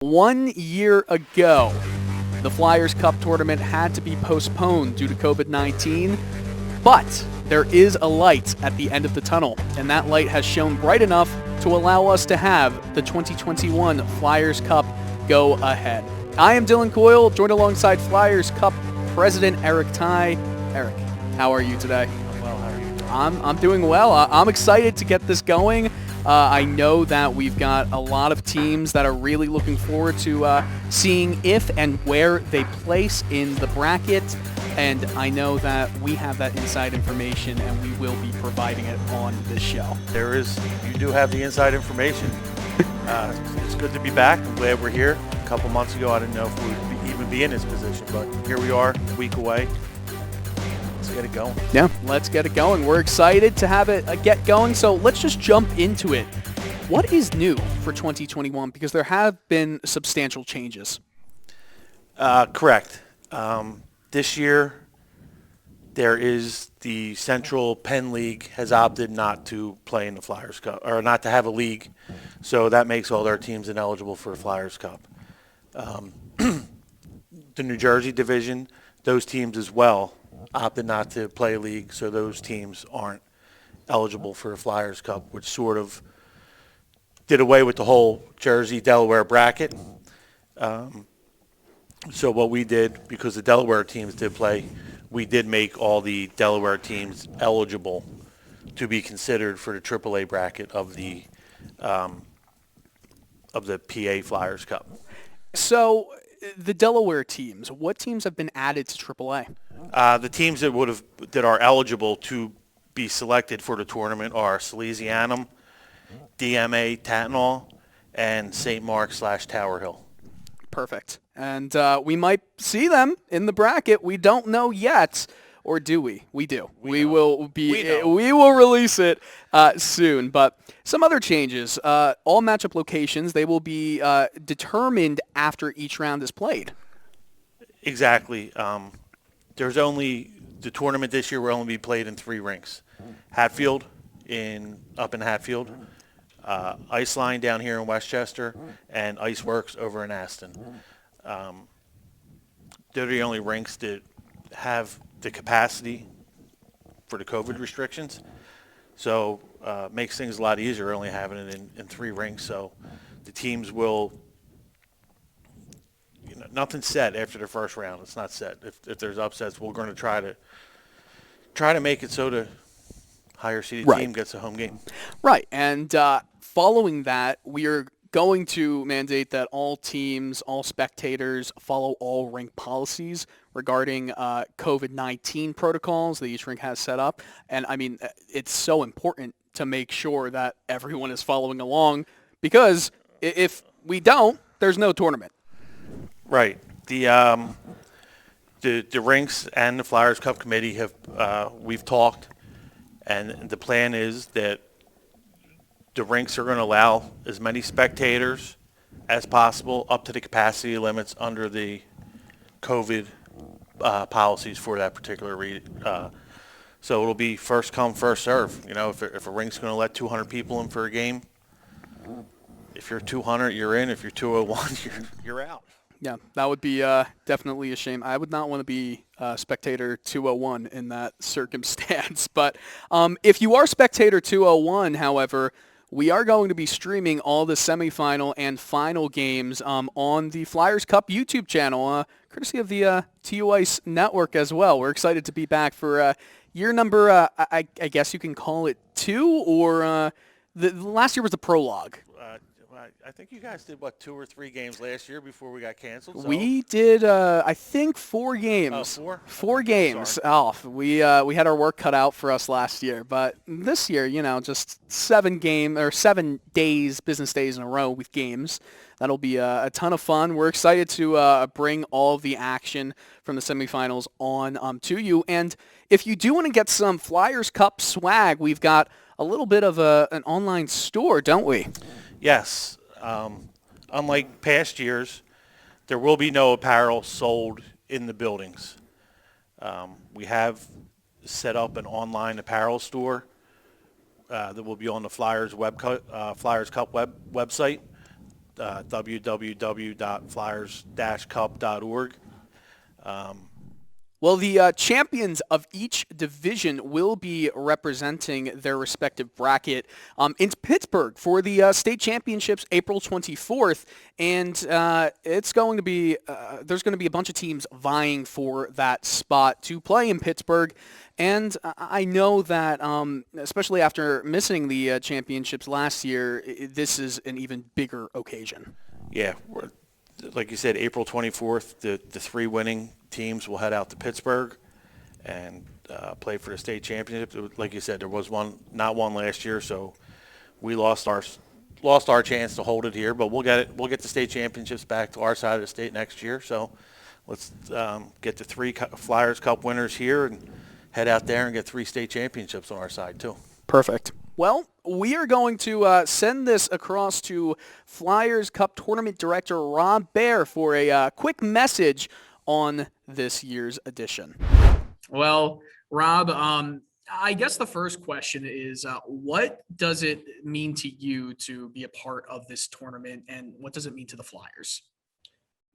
1 year ago, the Flyers Cup tournament had to be postponed due to COVID-19, but there is a light at the end of the tunnel, and that light has shone bright enough to allow us to have the 2021 Flyers Cup go ahead. I am Dylan Coyle, joined alongside Flyers Cup President Eric Ty. Eric, how are you today? I'm well. How are you doing? I'm doing well. I'm excited to get this going. I know that we've got a lot of teams that are really looking forward to seeing if and where they place in the bracket, and I know that we have that inside information, and we will be providing it on this show. You do have the inside information. It's good to be back. I'm glad we're here. A couple months ago, I didn't know if we'd even be in this position, but here we are, a week away. Let's get it going. Yeah, let's get it going. We're excited to have it get going, so let's just jump into it. What is new for 2021? Because there have been substantial changes. Correct. This year, there is the Central Penn League has opted not to play in the Flyers Cup, or not to have a league, so that makes all their teams ineligible for the Flyers Cup. The New Jersey division, those teams as well opted not to play a league, so those teams aren't eligible for the Flyers Cup, which sort of did away with the whole Jersey-Delaware bracket. So what we did, because the Delaware teams did play, we did make all the Delaware teams eligible to be considered for the AAA bracket of the PA Flyers Cup. So the Delaware teams, what teams have been added to AAA? The teams that are eligible to be selected for the tournament are Salesianum, DMA Tatnall, and St. Mark/Tower Hill. Perfect. And we might see them in the bracket. We don't know yet, or do we? We do. We will release it soon. But some other changes. All matchup locations, they will be determined after each round is played. Exactly. The tournament this year will only be played in 3 rinks. Hatfield up in Hatfield, Iceline down here in Westchester, and Iceworks over in Aston. They're the only rinks that have the capacity for the COVID restrictions. So makes things a lot easier only having it in 3 rinks. So the teams will, nothing's set after the first round. It's not set. If there's upsets, we're going to try to make it so the higher seeded team gets a home game. Right. And following that, we are going to mandate that all teams, all spectators follow all rink policies regarding COVID-19 protocols that each rink has set up. And I mean, it's so important to make sure that everyone is following along, because if we don't, there's no tournament. Right. The rinks and the Flyers Cup committee we've talked, and the plan is that the rinks are going to allow as many spectators as possible up to the capacity limits under the COVID policies for that particular so it'll be first come, first serve. If a rink's going to let 200 people in for a game, if you're 200, you're in. If you're 201, you're out. Yeah, that would be definitely a shame. I would not want to be spectator 201 in that circumstance. But if you are spectator 201, however, we are going to be streaming all the semifinal and final games on the Flyers Cup YouTube channel, courtesy of the TU Ice Network as well. We're excited to be back for year number, I guess you can call it 2, or the last year was the prologue. I think you guys did, 2 or 3 games last year before we got canceled? So. We did, I think, 4 games. Oh, 4? 4 games off. We had our work cut out for us last year, but this year, just 7 days, business days in a row with games. That'll be a ton of fun. We're excited to bring all of the action from the semifinals on to you. And if you do want to get some Flyers Cup swag, we've got a little bit of an online store, don't we? Yes. Unlike past years, there will be no apparel sold in the buildings. We have set up an online apparel store that will be on the Flyers Cup website. www.flyers-cup.org. Well, the champions of each division will be representing their respective bracket in Pittsburgh for the state championships April 24th, and it's going to be there's going to be a bunch of teams vying for that spot to play in Pittsburgh. And I know that, especially after missing the championships last year, this is an even bigger occasion. Yeah, like you said, April 24th, the three winning teams will head out to Pittsburgh and play for the state championship. Like you said, there was not one last year, so we lost our chance to hold it here. But we'll get it. We'll get the state championships back to our side of the state next year. So let's get the three Flyers Cup winners here and head out there and get three state championships on our side too. Perfect. Well, we are going to send this across to Flyers Cup Tournament Director Rob Baer for a quick message on this year's edition. Well, Rob, I guess the first question is, what does it mean to you to be a part of this tournament, and what does it mean to the Flyers?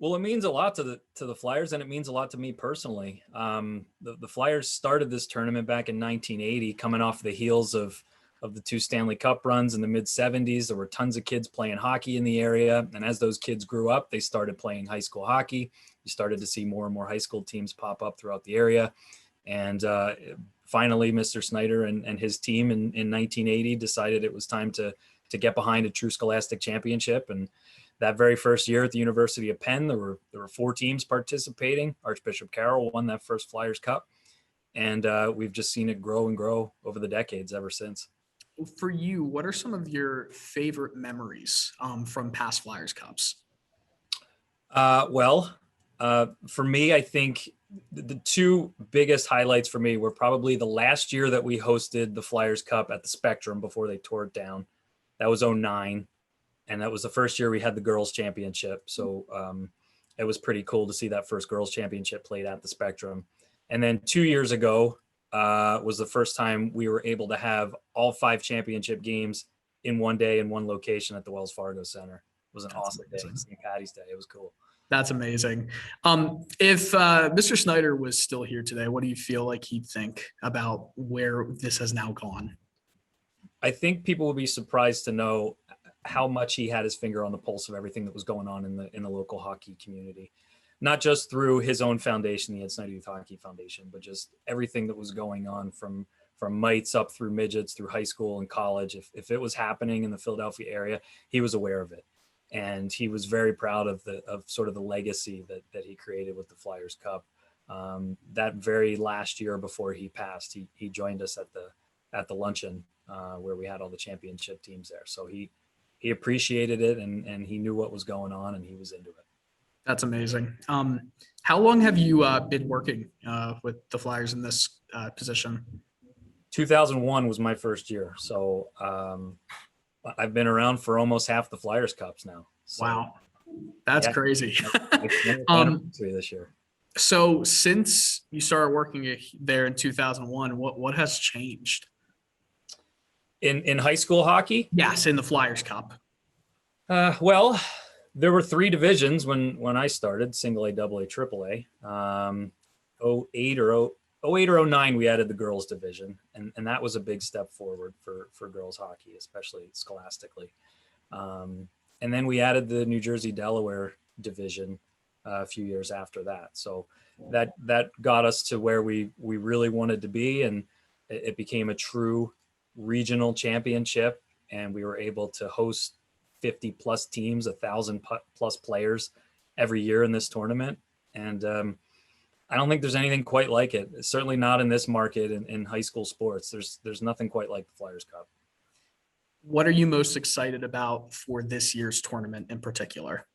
Well, it means a lot to the Flyers, and it means a lot to me personally. The Flyers started this tournament back in 1980, coming off the heels of the two Stanley Cup runs in the mid-'70s. There were tons of kids playing hockey in the area, and as those kids grew up, they started playing high school hockey. You started to see more and more high school teams pop up throughout the area, and finally, Mr. Snyder and his team in 1980 decided it was time to get behind a true scholastic championship. And that very first year at the University of Penn, there were four teams participating. Archbishop Carroll won that first Flyers Cup, and we've just seen it grow and grow over the decades ever since. For you, what are some of your favorite memories from past Flyers Cups? For me, I think the two biggest highlights for me were probably the last year that we hosted the Flyers Cup at the Spectrum before they tore it down. That was 2009. And that was the first year we had the girls championship. So it was pretty cool to see that first girls championship played at the Spectrum. And then 2 years ago was the first time we were able to have all 5 championship games in one day in one location at the Wells Fargo Center. It was an awesome day. St. Patty's Day. It was cool. That's amazing. If Mr. Snyder was still here today, what do you feel like he'd think about where this has now gone? I think people will be surprised to know how much he had his finger on the pulse of everything that was going on in the local hockey community, not just through his own foundation, the Ed Snyder Youth Hockey Foundation, but just everything that was going on from mites up through midgets, through high school and college. If it was happening in the Philadelphia area, he was aware of it. And he was very proud of sort of the legacy that he created with the Flyers Cup. That very last year before he passed, he joined us at the luncheon where we had all the championship teams there. So he appreciated it and he knew what was going on and he was into it. That's amazing. How long have you been working with the Flyers in this position? 2001 was my first year. So I've been around for almost half the Flyers Cups now. So, wow. That's crazy. This year. So since you started working there in 2001, what has changed? In high school hockey? Yes, in the Flyers Cup. Well, there were 3 divisions when I started, single A, double A, triple A. 08 or 09, we added the girls division, and that was a big step forward for girls hockey, especially scholastically. And then we added the New Jersey Delaware division a few years after that. So that got us to where we really wanted to be, and it became a true regional championship, and we were able to host 50 plus teams, 1,000 plus players every year in this tournament. And I don't think there's anything quite like it. It's certainly not in this market in high school sports. There's nothing quite like the Flyers Cup. What are you most excited about for this year's tournament in particular?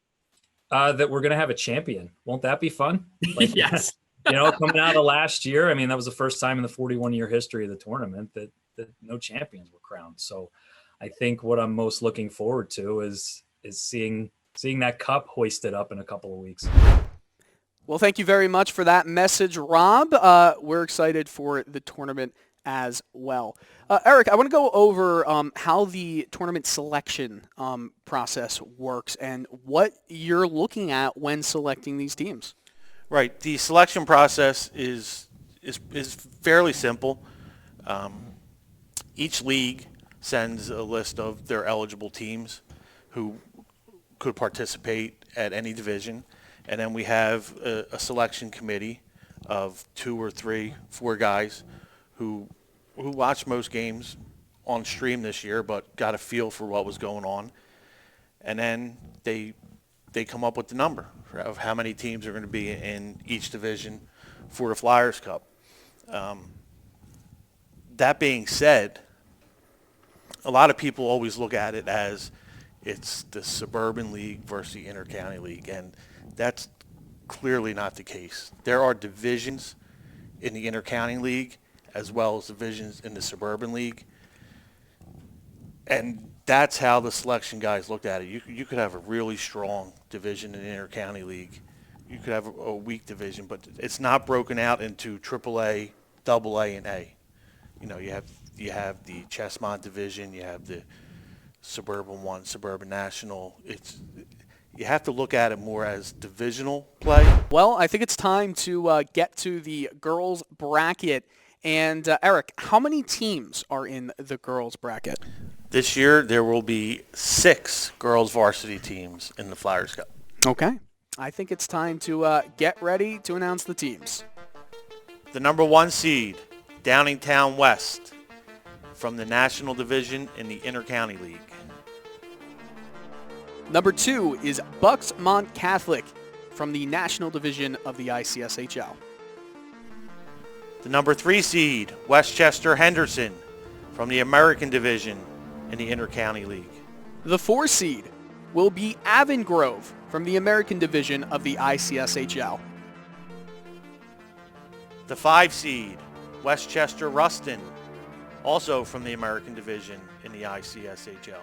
That we're going to have a champion. Won't that be fun? Like, yes. Coming out of last year, I mean, that was the first time in the 41-year history of the tournament that no champions were crowned. So I think what I'm most looking forward to is seeing that cup hoisted up in a couple of weeks. Well, thank you very much for that message, Rob. We're excited for the tournament as well. Eric, I want to go over how the tournament selection process works and what you're looking at when selecting these teams. Right. The selection process is fairly simple. Each league sends a list of their eligible teams who could participate at any division, and then we have a selection committee of 2 or 3, 4 guys who watched most games on stream this year, but got a feel for what was going on, and then they come up with the number of how many teams are going to be in each division for the Flyers Cup. That being said, a lot of people always look at it as it's the suburban league versus the intercounty league, and that's clearly not the case. There are divisions in the intercounty league as well as divisions in the suburban league, and that's how the selection guys looked at it. You could have a really strong division in the intercounty league. You could have a weak division, but it's not broken out into AAA, AA, and A. You know, you have the Chestmont division, you have the Suburban 1, Suburban National. You have to look at it more as divisional play. Well, I think it's time to get to the girls bracket. And Eric, how many teams are in the girls bracket? This year, there will be 6 girls varsity teams in the Flyers Cup. Okay. I think it's time to get ready to announce the teams. The number 1 seed, Downingtown West, from the National Division in the Intercounty League. Number 2 is Bucksmont Catholic from the National Division of the ICSHL. The number 3 seed, Westchester Henderson, from the American Division in the Intercounty League. The 4 seed will be Avongrove from the American Division of the ICSHL. The 5 seed, Westchester Ruston, also from the American Division in the ICSHL.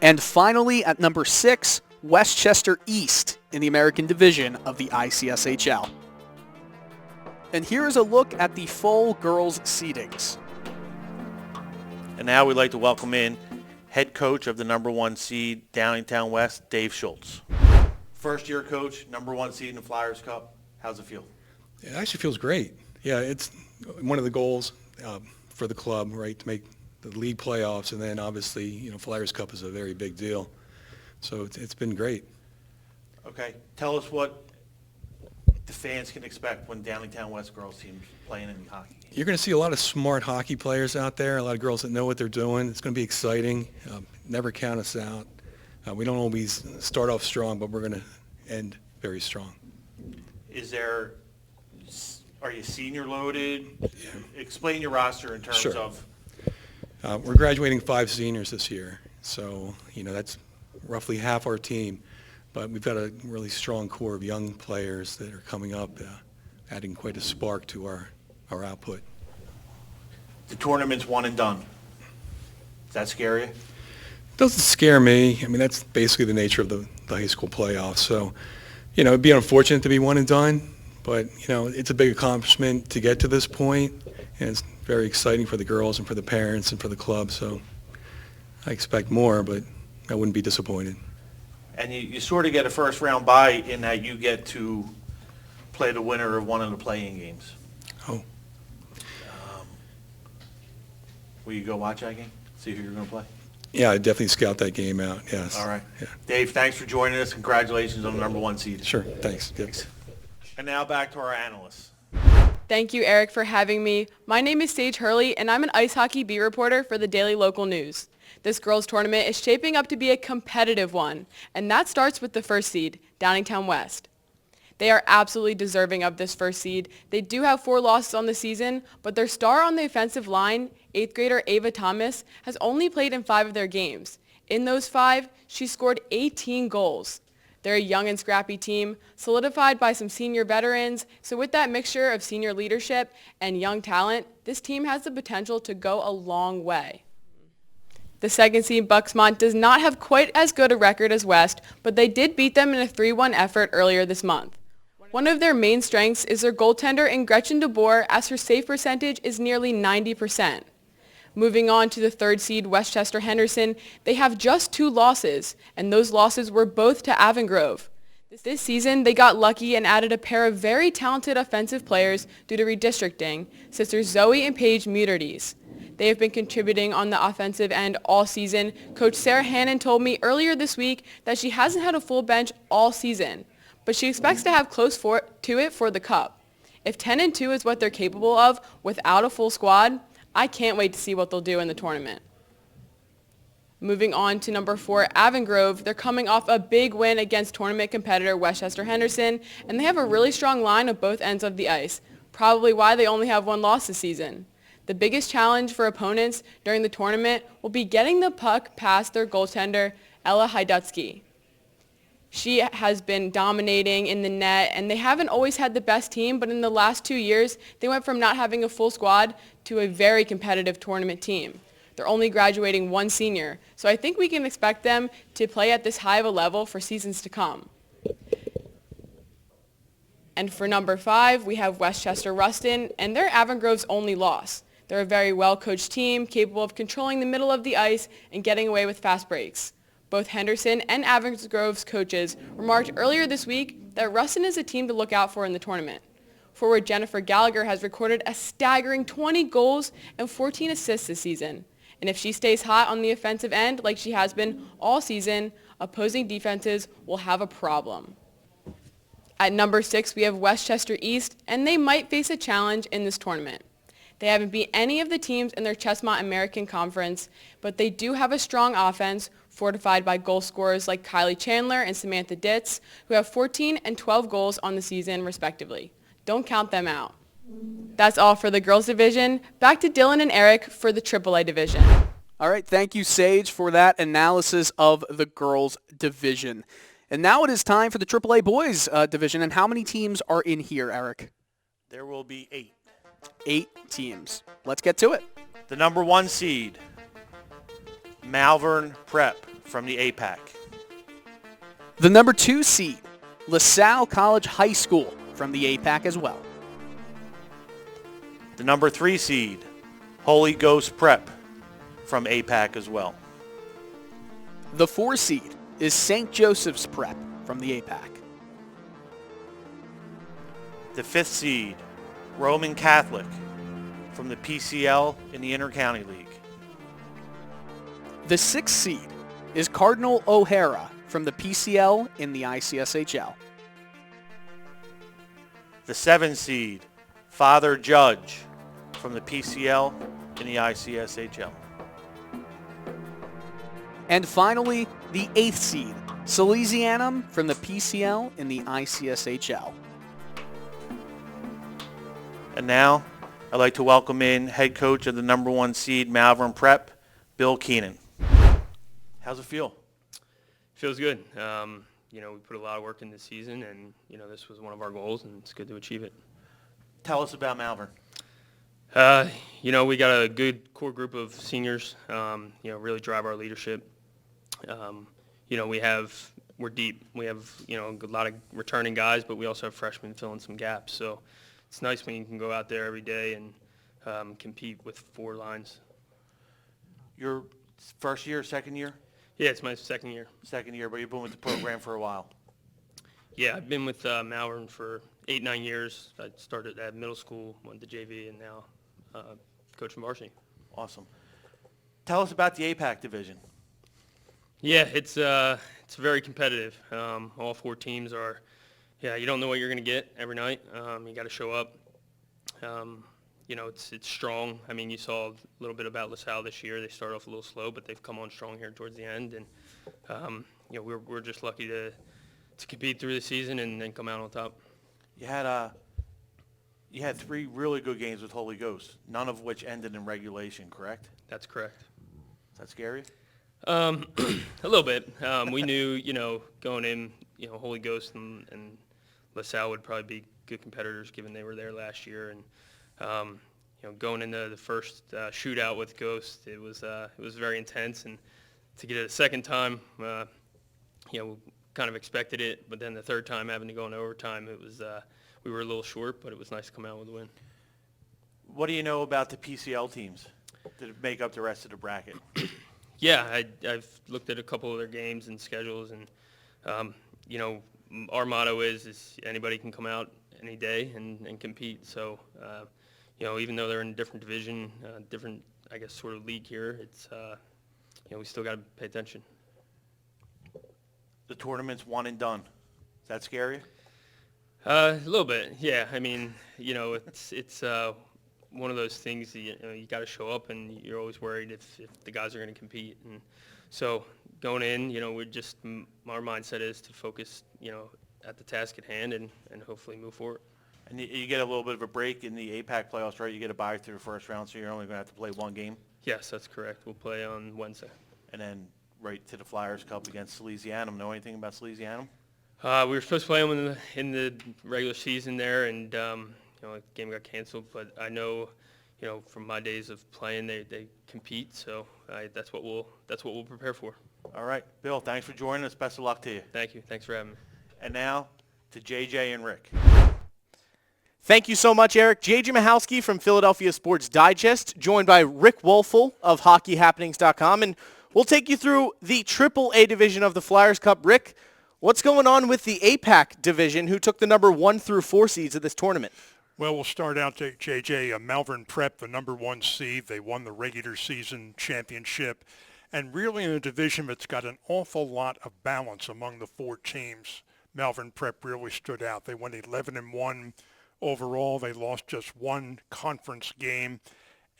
And finally, at number 6, Westchester East in the American Division of the ICSHL. And here is a look at the full girls' seedings. And now we'd like to welcome in head coach of the number 1 seed, Downingtown West, Dave Schultz. First year coach, number 1 seed in the Flyers Cup. How's it feel? It actually feels great. Yeah, it's one of the goals for the club, right, to make the league playoffs, and then obviously, you know, Flyers Cup is a very big deal. So it's been great. Okay, tell us what the fans can expect when Downingtown West girls team's playing in hockey. You're going to see a lot of smart hockey players out there, a lot of girls that know what they're doing. It's going to be exciting. Never count us out. We don't always start off strong, but we're going to end very strong. Are you senior loaded? Yeah. Explain your roster in terms Sure. of. We're graduating 5 seniors this year, so, you know, that's roughly half our team. But we've got a really strong core of young players that are coming up, adding quite a spark to our output. The tournament's one and done. Does that scare you? Doesn't scare me. I mean, that's basically the nature of the high school playoffs. So, you know, it'd be unfortunate to be one and done, but, you know, it's a big accomplishment to get to this point, and it's very exciting for the girls and for the parents and for the club. So I expect more, but I wouldn't be disappointed. And you sort of get a first round bye in that you get to play the winner of one of the playing games. Oh. Will you go watch that game? See who you're going to play? Yeah, I'd definitely scout that game out, yes. All right. Yeah. Dave, thanks for joining us. Congratulations on the number 1 seed. Sure, thanks. Yep. And now back to our analysts. Thank you, Eric, for having me. My name is Sage Hurley, and I'm an ice hockey beat reporter for the Daily Local News. This girls' tournament is shaping up to be a competitive one, and that starts with the first seed, Downingtown West. They are absolutely deserving of this first seed. They do have 4 losses on the season, but their star on the offensive line, 8th grader Ava Thomas, has only played in 5 of their games. In those 5, she scored 18 goals. They're a young and scrappy team, solidified by some senior veterans, so with that mixture of senior leadership and young talent, this team has the potential to go a long way. The second seed, Bucksmont, does not have quite as good a record as West, but they did beat them in a 3-1 effort earlier this month. One of their main strengths is their goaltender in Gretchen DeBoer, as her save percentage is nearly 90%. Moving on to the third seed, Westchester Henderson, they have just 2 losses, and those losses were both to Avongrove. This season, they got lucky and added a pair of very talented offensive players due to redistricting, sisters Zoe and Paige Muterdes. They have been contributing on the offensive end all season. Coach Sarah Hannon told me earlier this week that she hasn't had a full bench all season, but she expects to have close to it for the Cup. If 10-2 is what they're capable of without a full squad, I can't wait to see what they'll do in the tournament. Moving on to number 4, Avongrove. They're coming off a big win against tournament competitor Westchester Henderson, and they have a really strong line of both ends of the ice, probably why they only have 1 loss this season. The biggest challenge for opponents during the tournament will be getting the puck past their goaltender, Ella Hajdutsky. She has been dominating in the net, and they haven't always had the best team, but in the last 2 years, they went from not having a full squad to a very competitive tournament team. They're only graduating 1 senior, so I think we can expect them to play at this high of a level for seasons to come. And for number 5, we have Westchester Ruston, and they're Avongrove's only loss. They're a very well-coached team, capable of controlling the middle of the ice and getting away with fast breaks. Both Henderson and Avongrove's coaches remarked earlier this week that Ruston is a team to look out for in the tournament. Forward Jennifer Gallagher has recorded a staggering 20 goals and 14 assists this season. And if she stays hot on the offensive end like she has been all season, opposing defenses will have a problem. At number 6, we have Westchester East, and they might face a challenge in this tournament. They haven't beat any of the teams in their Chestmont American Conference, but they do have a strong offense fortified by goal scorers like Kylie Chandler and Samantha Ditz, who have 14 and 12 goals on the season, respectively. Don't count them out. That's all for the girls division. Back to Dylan and Eric for the AAA division. All right, thank you, Sage, for that analysis of the girls division. And now it is time for the AAA boys division. And how many teams are in here, Eric? There will be 8. 8 teams. Let's get to it. The number 1 seed, Malvern Prep from the APAC. The number 2 seed, LaSalle College High School from the APAC as well. The number 3 seed, Holy Ghost Prep from APAC as well. The 4 seed is St. Joseph's Prep from the APAC. The 5th seed, Roman Catholic from the PCL in the Intercounty League. The 6th seed is Cardinal O'Hara from the PCL in the ICSHL. The 7th seed, Father Judge from the PCL in the ICSHL. And finally, the 8th seed, Salesianum from the PCL in the ICSHL. And now, I'd like to welcome in head coach of the number 1 seed, Malvern Prep, Bill Keenan. How's it feel? Feels good. We put a lot of work in this season, and, this was one of our goals, and it's good to achieve it. Tell us about Malvern. We got a good core group of seniors, really drive our leadership. We're deep. We have, a lot of returning guys, but we also have freshmen filling some gaps. So it's nice when you can go out there every day and compete with 4 lines. Your first year, second year? Yeah, it's my second year. Second year, but you've been with the program for a while. Yeah, I've been with Malvern for 8-9 years. I started at middle school, went to JV, and now coaching varsity. Awesome. Tell us about the APAC division. Yeah, it's very competitive. All 4 teams are, you don't know what you're going to get every night. You got to show up. It's strong. I mean, you saw a little bit about LaSalle this year. They started off a little slow, but they've come on strong here towards the end. And, we're just lucky to compete through the season and then come out on top. You had 3 really good games with Holy Ghost, none of which ended in regulation, correct? That's correct. Is that scary? A little bit. We knew, going in, Holy Ghost and LaSalle would probably be good competitors given they were there last year. And, going into the first shootout with Ghost, it was very intense. And to get it a second time, kind of expected it, but then the third time having to go into overtime, it was we were a little short, but it was nice to come out with a win. What do you know about the PCL teams that make up the rest of the bracket? Yeah, I've looked at a couple of their games and schedules, and our motto is anybody can come out any day and compete. So even though they're in a different division, different I guess sort of league here, it's we still got to pay attention. The tournament's one and done. Does that scare you? A little bit, yeah. I mean, it's one of those things that, you got to show up, and you're always worried if the guys are going to compete. And so going in, we're just our mindset is to focus, at the task at hand and hopefully move forward. And you get a little bit of a break in the APAC playoffs, right? You get a bye through the first round, so you're only going to have to play one game. Yes, that's correct. We'll play on Wednesday. And then right to the Flyers Cup against Salesianum. Know anything about Salesianum? We were supposed to play them in the regular season there, and the game got canceled. But I know, from my days of playing, they compete. So that's what we'll prepare for. All right, Bill. Thanks for joining us. Best of luck to you. Thank you. Thanks for having me. And now to JJ and Rick. Thank you so much, Eric. J.J. Michalski from Philadelphia Sports Digest, joined by Rick Wolfel of HockeyHappenings.com, and we'll take you through the AAA division of the Flyers Cup. Rick, what's going on with the APAC division, who took the number 1 through 4 seeds of this tournament? Well, we'll start out, JJ. Malvern Prep, the number 1 seed. They won the regular season championship. And really in a division that's got an awful lot of balance among the 4 teams, Malvern Prep really stood out. They went 11-1 overall. They lost just 1 conference game.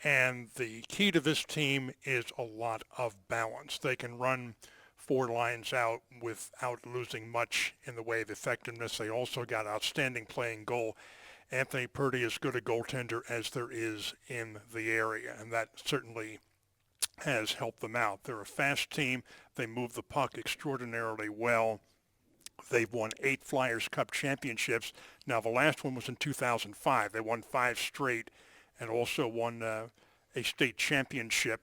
And the key to this team is a lot of balance. They can run 4 lines out without losing much in the way of effectiveness. They also got outstanding playing goal. Anthony Purdy is as good a goaltender as there is in the area, and that certainly has helped them out. They're a fast team. They move the puck extraordinarily well. They've won 8 Flyers Cup championships. Now, the last one was in 2005. They won 5 straight and also won a state championship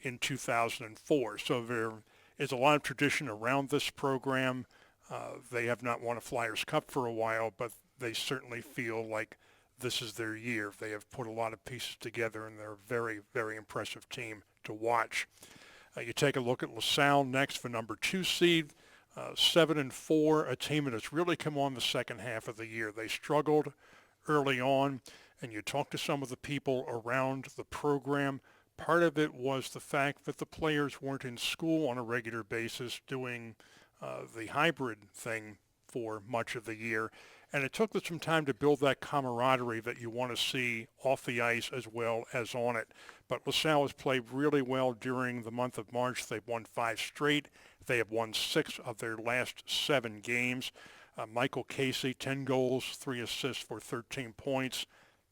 in 2004. So there is a lot of tradition around this program. They have not won a Flyers Cup for a while, but they certainly feel like this is their year. They have put a lot of pieces together, and they're a very, very impressive team to watch. You take a look at LaSalle next for number 2 seed, 7-4, a team that has really come on the second half of the year. They struggled early on, and you talk to some of the people around the program. Part of it was the fact that the players weren't in school on a regular basis doing the hybrid thing for much of the year. And it took them some time to build that camaraderie that you want to see off the ice as well as on it. But LaSalle has played really well during the month of March. They've won 5 straight. They have won 6 of their last 7 games. Michael Casey, 10 goals, 3 assists for 13 points,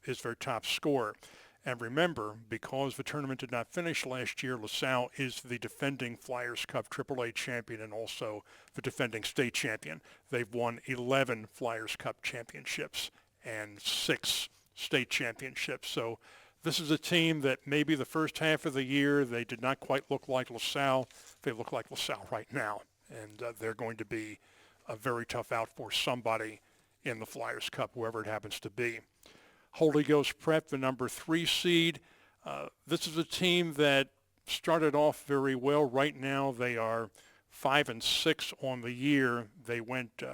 is their top scorer. And remember, because the tournament did not finish last year, LaSalle is the defending Flyers Cup AAA champion and also the defending state champion. They've won 11 Flyers Cup championships and 6 state championships. So this is a team that maybe the first half of the year they did not quite look like LaSalle. They look like LaSalle right now, and they're going to be a very tough out for somebody in the Flyers Cup, whoever it happens to be. Holy Ghost Prep, the number 3 seed. This is a team that started off very well. Right now they are 5-6 on the year. They went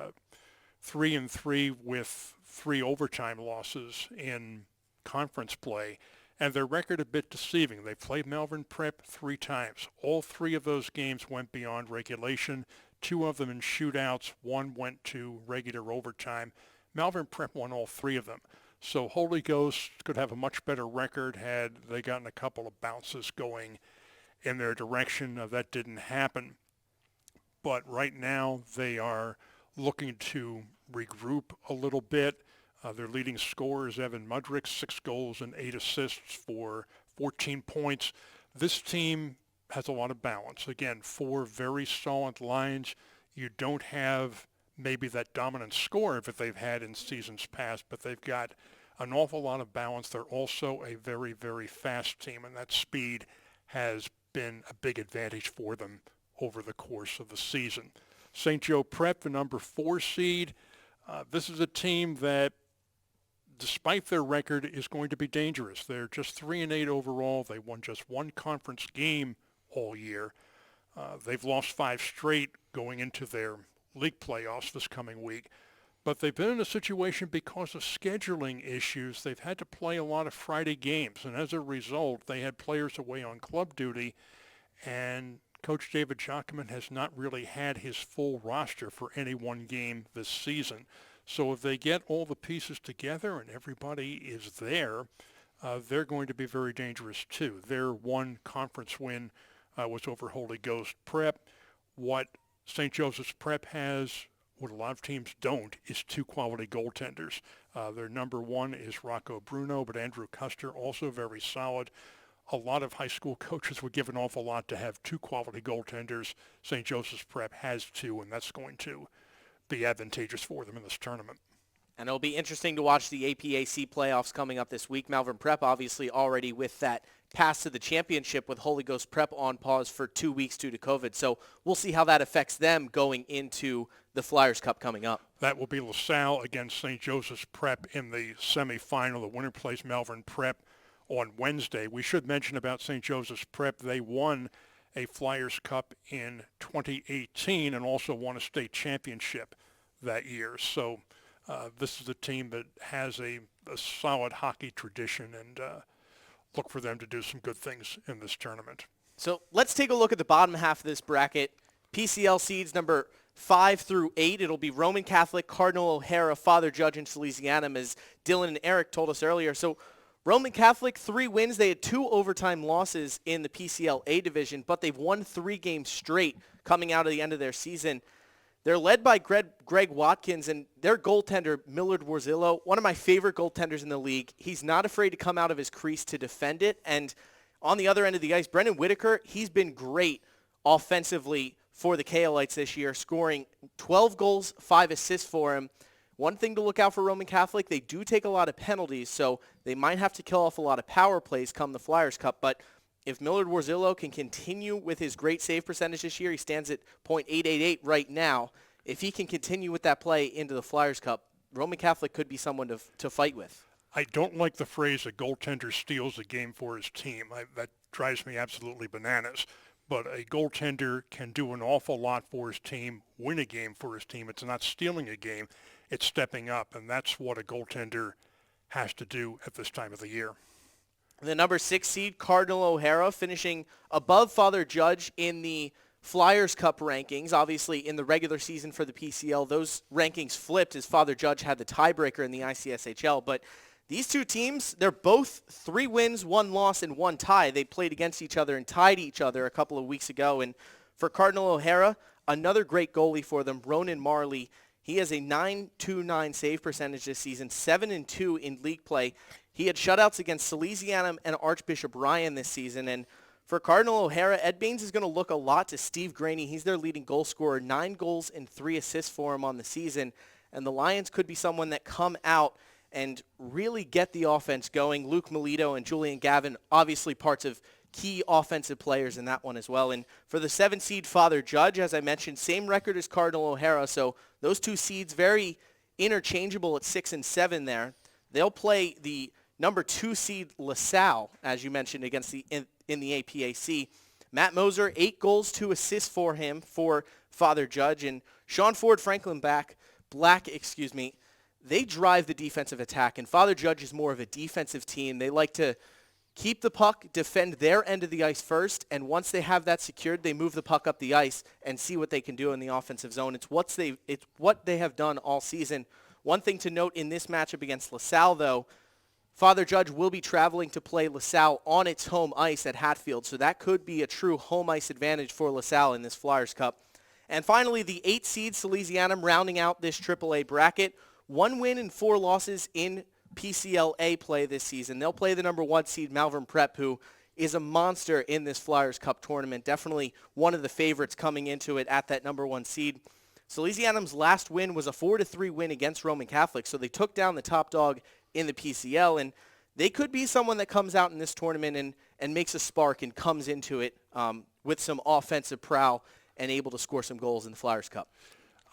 3-3 with 3 overtime losses in conference play, and their record a bit deceiving. They played Malvern Prep 3 times. All 3 of those games went beyond regulation. 2 of them in shootouts. 1 went to regular overtime. Malvern Prep won all 3 of them. So Holy Ghost could have a much better record had they gotten a couple of bounces going in their direction. That didn't happen. But right now they are looking to regroup a little bit. Their leading scorer is Evan Mudrick, 6 goals and 8 assists for 14 points. This team has a lot of balance. Again, 4 very solid lines. You don't have maybe that dominant scorer that they've had in seasons past, but they've got an awful lot of balance. They're also a very, very fast team, and that speed has been a big advantage for them over the course of the season. St. Joe Prep, the number 4 seed. This is a team that, despite their record, is going to be dangerous. They're just 3-8 overall. They won just one conference game all year. They've lost 5 straight going into their league playoffs this coming week. But they've been in a situation because of scheduling issues. They've had to play a lot of Friday games, and as a result, they had players away on club duty, and Coach David Jockman has not really had his full roster for any one game this season. So if they get all the pieces together and everybody is there, they're going to be very dangerous too. Their one conference win was over Holy Ghost Prep. What St. Joseph's Prep has, what a lot of teams don't, is 2 quality goaltenders. Their number 1 is Rocco Bruno, but Andrew Custer also very solid. A lot of high school coaches would give an awful lot to have 2 quality goaltenders. St. Joseph's Prep has 2, and that's going to be advantageous for them in this tournament. And it'll be interesting to watch the APAC playoffs coming up this week. Malvern Prep obviously already with that pass to the championship, with Holy Ghost Prep on pause for 2 weeks due to COVID. So we'll see how that affects them going into the Flyers Cup coming up. That will be LaSalle against St. Joseph's Prep in the semifinal. The winner plays Malvern Prep on Wednesday. We should mention about St. Joseph's Prep, they won a Flyers Cup in 2018 and also won a state championship that year. So this is a team that has a solid hockey tradition, and look for them to do some good things in this tournament. So let's take a look at the bottom half of this bracket. PCL seeds number 5 through 8. It'll be Roman Catholic, Cardinal O'Hara, Father Judge, and Salesianum, as Dylan and Eric told us earlier. So Roman Catholic, 3 wins. They had 2 overtime losses in the PCL A division, but they've won 3 games straight coming out of the end of their season. They're led by Greg Watkins, and their goaltender, Millard Warzillo, one of my favorite goaltenders in the league. He's not afraid to come out of his crease to defend it. And on the other end of the ice, Brendan Whitaker, he's been great offensively for the KLites this year, scoring 12 goals, 5 assists for him. One thing to look out for Roman Catholic, they do take a lot of penalties, so they might have to kill off a lot of power plays come the Flyers Cup. But if Millard Warzillo can continue with his great save percentage this year, he stands at .888 right now. If he can continue with that play into the Flyers Cup, Roman Catholic could be someone to fight with. I don't like the phrase a goaltender steals a game for his team. That drives me absolutely bananas. But a goaltender can do an awful lot for his team, win a game for his team. It's not stealing a game. It's stepping up, and that's what a goaltender has to do at this time of the year. The number 6 seed, Cardinal O'Hara, finishing above Father Judge in the Flyers Cup rankings. Obviously, in the regular season for the PCL, those rankings flipped as Father Judge had the tiebreaker in the ICSHL. But these 2 teams, they're both 3 wins, 1 loss, and 1 tie. They played against each other and tied each other a couple of weeks ago. And for Cardinal O'Hara, another great goalie for them, Ronan Marley. He has a .929 save percentage this season, 7-2 in league play. He had shutouts against Salesianum and Archbishop Ryan this season. And for Cardinal O'Hara, Ed Baines is going to look a lot to Steve Graney. He's their leading goal scorer, 9 goals and 3 assists for him on the season. And the Lions could be someone that come out and really get the offense going. Luke Melito and Julian Gavin, obviously parts of key offensive players in that one as well. And for the 7 seed Father Judge, as I mentioned, same record as Cardinal O'Hara. So those 2 seeds very interchangeable at 6 and 7 there. They'll play the number 2 seed LaSalle, as you mentioned, against in the APAC. Matt Moser, 8 goals, 2 assists for him for Father Judge. And Sean Ford, Franklin Black, they drive the defensive attack. And Father Judge is more of a defensive team. They like to keep the puck, defend their end of the ice first, and once they have that secured, they move the puck up the ice and see what they can do in the offensive zone. It's what they have done all season. One thing to note in this matchup against LaSalle, though, Father Judge will be traveling to play LaSalle on its home ice at Hatfield, so that could be a true home ice advantage for LaSalle in this Flyers Cup. And finally, the 8 seed Salesianum rounding out this AAA bracket. 1 win and 4 losses in PCLA play this season. They'll play the number 1 seed Malvern Prep, who is a monster in this Flyers Cup tournament. Definitely one of the favorites coming into it at that number 1 seed. Salesianum's last win was a 4-3 win against Roman Catholic, so they took down the top dog in the PCL, and they could be someone that comes out in this tournament and makes a spark and comes into it with some offensive prowl and able to score some goals in the Flyers Cup?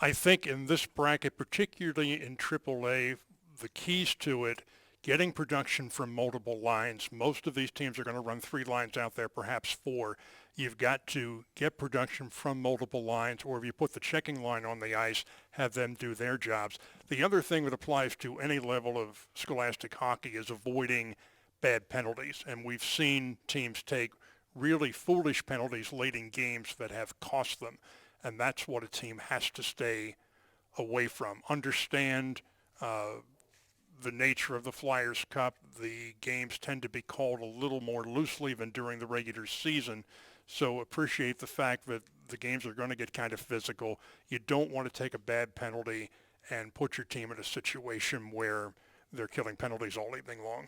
I think in this bracket, particularly in AAA, the keys to it, getting production from multiple lines. Most of these teams are going to run 3 lines out there, perhaps 4. You've got to get production from multiple lines, or if you put the checking line on the ice, have them do their jobs. The other thing that applies to any level of scholastic hockey is avoiding bad penalties. And we've seen teams take really foolish penalties late in games that have cost them. And that's what a team has to stay away from. Understand the nature of the Flyers Cup. The games tend to be called a little more loosely than during the regular season. So appreciate the fact that the games are going to get kind of physical. You don't want to take a bad penalty and put your team in a situation where they're killing penalties all evening long.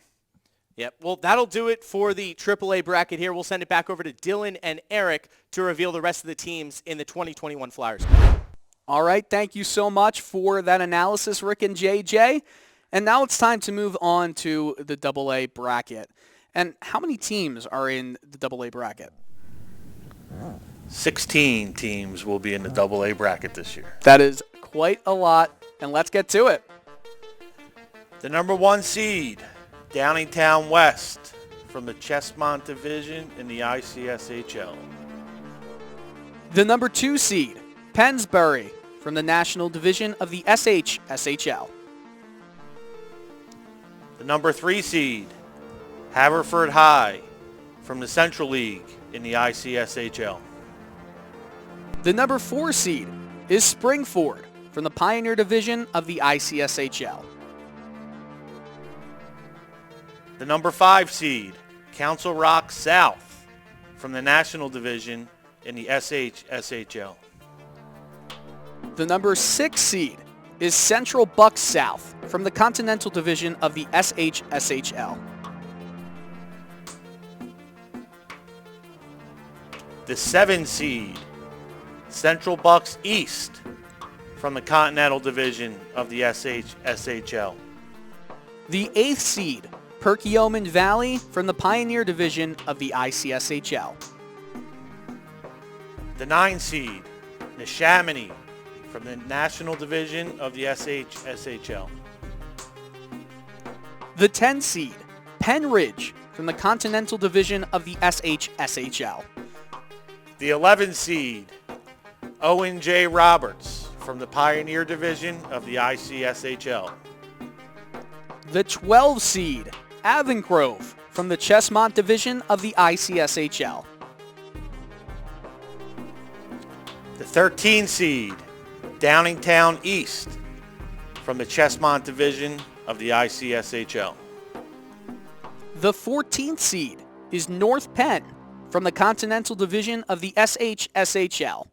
Yep. Well, that'll do it for the AAA bracket here. We'll send it back over to Dylan and Eric to reveal the rest of the teams in the 2021 Flyers Cup. All right, thank you so much for that analysis, Rick and JJ. And now it's time to move on to the AA bracket. And how many teams are in the AA bracket? 16 teams will be in the AA bracket this year. That is quite a lot, and let's get to it. The number 1 seed, Downingtown West, from the Chestmont Division in the ICSHL. The number 2 seed, Pennsbury, from the National Division of the SHSHL. The number 3 seed, Haverford High, from the Central League in the ICSHL. The number 4 seed is Springford, from the Pioneer Division of the ICSHL. The number 5 seed, Council Rock South, from the National Division in the SHSHL. The number 6 seed is Central Bucks South, from the Continental Division of the SHSHL. The 7 seed, Central Bucks East, from the Continental Division of the SHSHL. The 8th seed, Perkiomen Valley, from the Pioneer Division of the ICSHL. The 9 seed, Neshaminy, from the National Division of the SHSHL. The 10 seed, Penn Ridge, from the Continental Division of the SHSHL. The 11 seed, Owen J. Roberts, from the Pioneer Division of the ICSHL. The 12 seed, Avongrove, from the Chestmont Division of the ICSHL. The 13 seed, Downingtown East, from the Chestmont Division of the ICSHL. The 14th seed is North Penn, from the Continental Division of the SHSHL.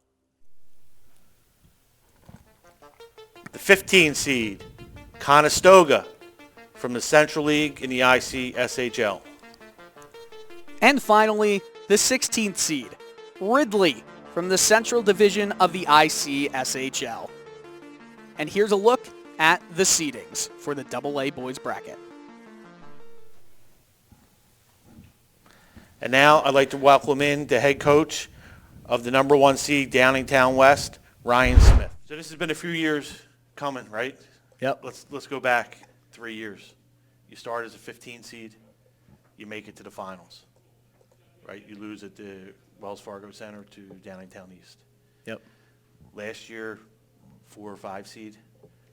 The 15 seed, Conestoga, from the Central League in the ICSHL. And finally, the 16th seed, Ridley, from the Central Division of the ICSHL. And here's a look at the seedings for the AA boys bracket. And now I'd like to welcome in the head coach of the number 1 seed, Downingtown West, Ryan Smith. So this has been a few years coming, right? Yep. Let's go back 3 years. You start as a 15 seed, you make it to the finals, right? You lose at the Wells Fargo Center to Downingtown East. Yep. Last year, 4 or 5 seed.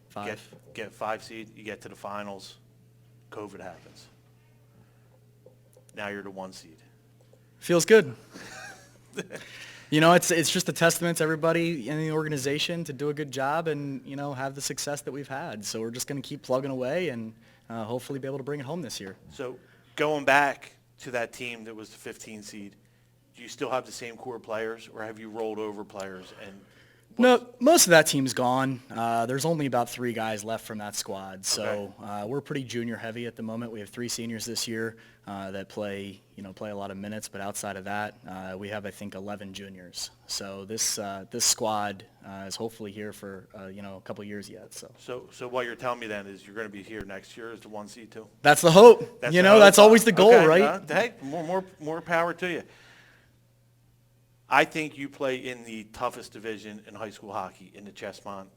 5. Get 5 seed, you get to the finals, COVID happens. Now you're the 1 seed. Feels good. You know, it's just a testament to everybody in the organization to do a good job and, you know, have the success that we've had. So we're just going to keep plugging away and hopefully be able to bring it home this year. So going back to that team that was the 15 seed, do you still have the same core players, or have you rolled over players? And No, most of that team's gone. There's only about 3 guys left from that squad. So we're pretty junior heavy at the moment. We have 3 seniors this year that play a lot of minutes. But outside of that, we have, I think, 11 juniors. So this squad is hopefully here for a couple years yet. So what you're telling me then is you're going to be here next year as the 1 seed too? That's the hope. That's that's always the goal, okay. right? Hey, more power to you. I think you play in the toughest division in high school hockey, in the Chestmont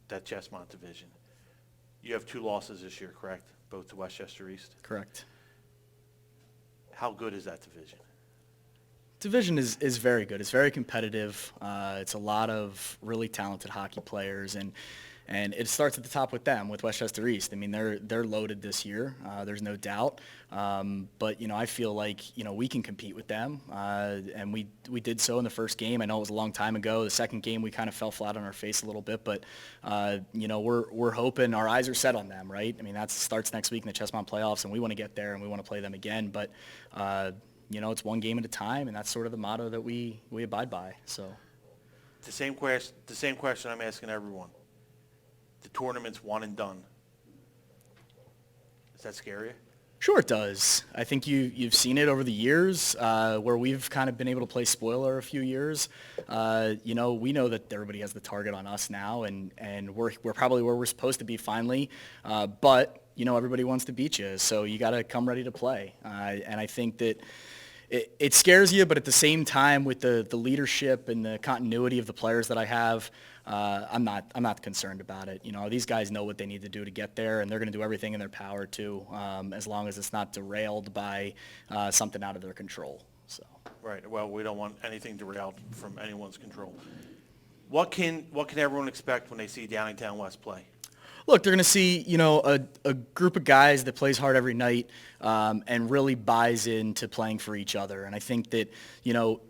division. You have 2 losses this year, correct? Both to Westchester East. Correct. How good is that division? Division is very good. It's very competitive. It's a lot of really talented hockey players, and it starts at the top with them, with Westchester East. I mean, they're loaded this year. There's no doubt. But I feel like we can compete with them, and we did so in the first game. I know it was a long time ago. The second game we kind of fell flat on our face a little bit, but we're hoping, our eyes are set on them, right? I mean, that starts next week in the Chestmont playoffs, and we want to get there and we want to play them again. But it's one game at a time, and that's sort of the motto that we abide by. So, The same question I'm asking everyone. The tournament's one and done. Does that scare you? Sure it does. I think you've seen it over the years where we've kind of been able to play spoiler a few years. We know that everybody has the target on us now, and we're probably where we're supposed to be finally. But everybody wants to beat you, so you got to come ready to play. And I think that it scares you, but at the same time, with the leadership and the continuity of the players that I have, I'm not concerned about it. These guys know what they need to do to get there, and they're going to do everything in their power to, as long as it's not derailed by something out of their control. So. Right. Well, we don't want anything derailed from anyone's control. What can everyone expect when they see Downingtown West play? Look, they're going to see, a group of guys that plays hard every night and really buys into playing for each other. And I think that,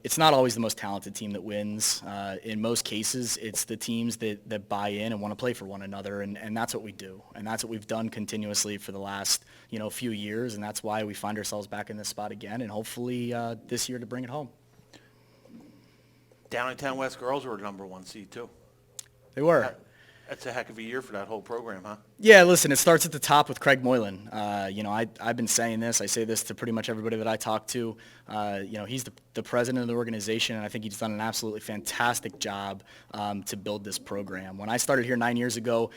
it's not always the most talented team that wins. In most cases, it's the teams that buy in and want to play for one another. And that's what we do. And that's what we've done continuously for the last, few years. And that's why we find ourselves back in this spot again, and hopefully this year to bring it home. Downingtown West girls were number 1 seed, too. They were. That's a heck of a year for that whole program, huh? Yeah, listen, it starts at the top with Craig Moylan. I've been saying this. I say this to pretty much everybody that I talk to. He's the president of the organization, and I think he's done an absolutely fantastic job to build this program. When I started here 9 years ago,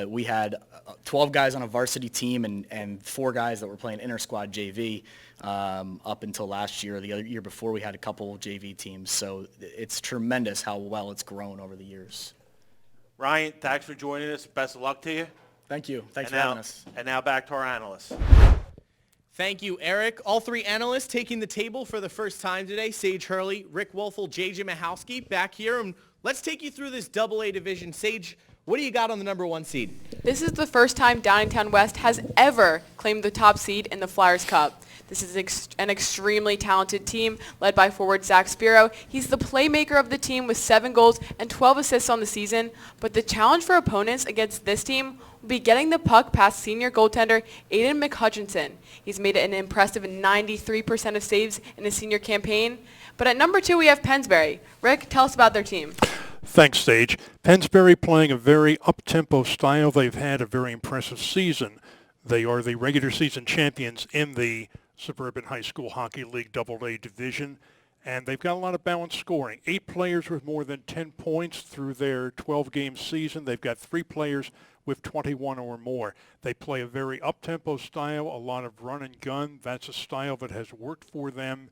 we had 12 guys on a varsity team and 4 guys that were playing inter-squad JV up until last year. The other year before, we had a couple JV teams. So it's tremendous how well it's grown over the years. Ryan, thanks for joining us. Best of luck to you. Thank you. Thanks for having us. And now back to our analysts. Thank you, Eric. All 3 analysts taking the table for the first time today. Sage Hurley, Rick Wolfel, JJ Michalski back here. And let's take you through this AA division. Sage, what do you got on the number 1 seed? This is the first time Downingtown West has ever claimed the top seed in the Flyers Cup. This is an extremely talented team led by forward Zach Spiro. He's the playmaker of the team with 7 goals and 12 assists on the season. But the challenge for opponents against this team will be getting the puck past senior goaltender Aiden McHutchinson. He's made an impressive 93% of saves in his senior campaign. But at number 2, we have Pennsbury. Rick, tell us about their team. Thanks, Sage. Pennsbury playing a very up-tempo style. They've had a very impressive season. They are the regular season champions in the Suburban High School Hockey League AA division, and they've got a lot of balanced scoring. 8 players with more than 10 points through their 12-game season. They've got 3 players with 21 or more. They play a very up-tempo style, a lot of run and gun. That's a style that has worked for them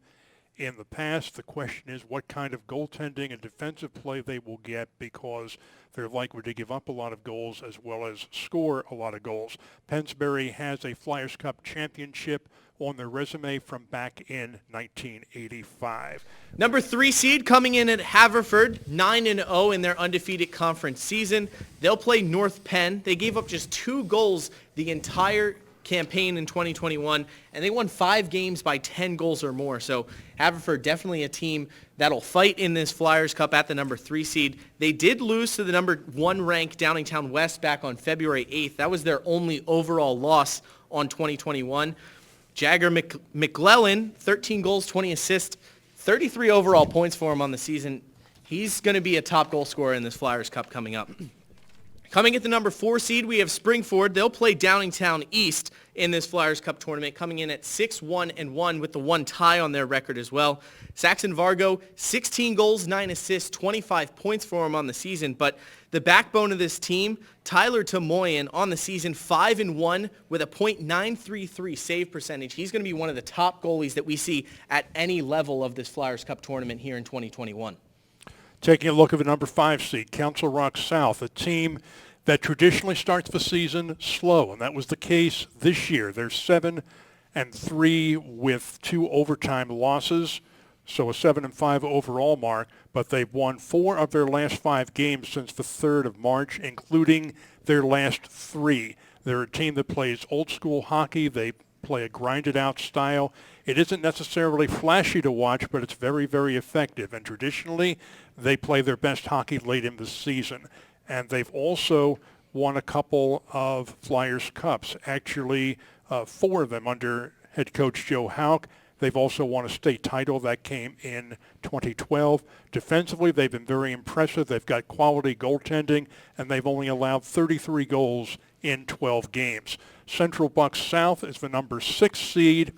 in the past. The question is what kind of goaltending and defensive play they will get, because they're likely to give up a lot of goals as well as score a lot of goals. Pennsbury has a Flyers Cup championship on their resume from back in 1985. Number 3 seed coming in at Haverford, 9-0 in their undefeated conference season. They'll play North Penn. They gave up just 2 goals the entire campaign in 2021, and they won 5 games by 10 goals or more. So Haverford definitely a team that'll fight in this Flyers Cup at the number 3 seed. They did lose to the number 1 ranked Downingtown West back on February 8th. That was their only overall loss on 2021. Jagger McClellan, 13 goals, 20 assists, 33 overall points for him on the season. He's going to be a top goal scorer in this Flyers Cup coming up. Coming at the number 4 seed, we have Springford. They'll play Downingtown East in this Flyers Cup tournament, coming in at 6-1-1 with the 1 tie on their record as well. Saxon Vargo, 16 goals, 9 assists, 25 points for him on the season. But the backbone of this team, Tyler Tomoyan, on the season, 5-1 with a .933 save percentage. He's going to be one of the top goalies that we see at any level of this Flyers Cup tournament here in 2021. Taking a look at the number 5 seed, Council Rock South, a team that traditionally starts the season slow, and that was the case this year. They're 7-3 with 2 overtime losses, so a 7-5 overall mark, but they've won 4 of their last 5 games since the 3rd of March, including their last 3. They're a team that plays old school hockey. They play a grinded out style. It isn't necessarily flashy to watch, but it's very, very effective. And traditionally, they play their best hockey late in the season. And they've also won a couple of Flyers Cups, actually 4 of them under head coach Joe Houck. They've also won a state title that came in 2012. Defensively, they've been very impressive. They've got quality goaltending, and they've only allowed 33 goals in 12 games. Central Bucks South is the number 6 seed.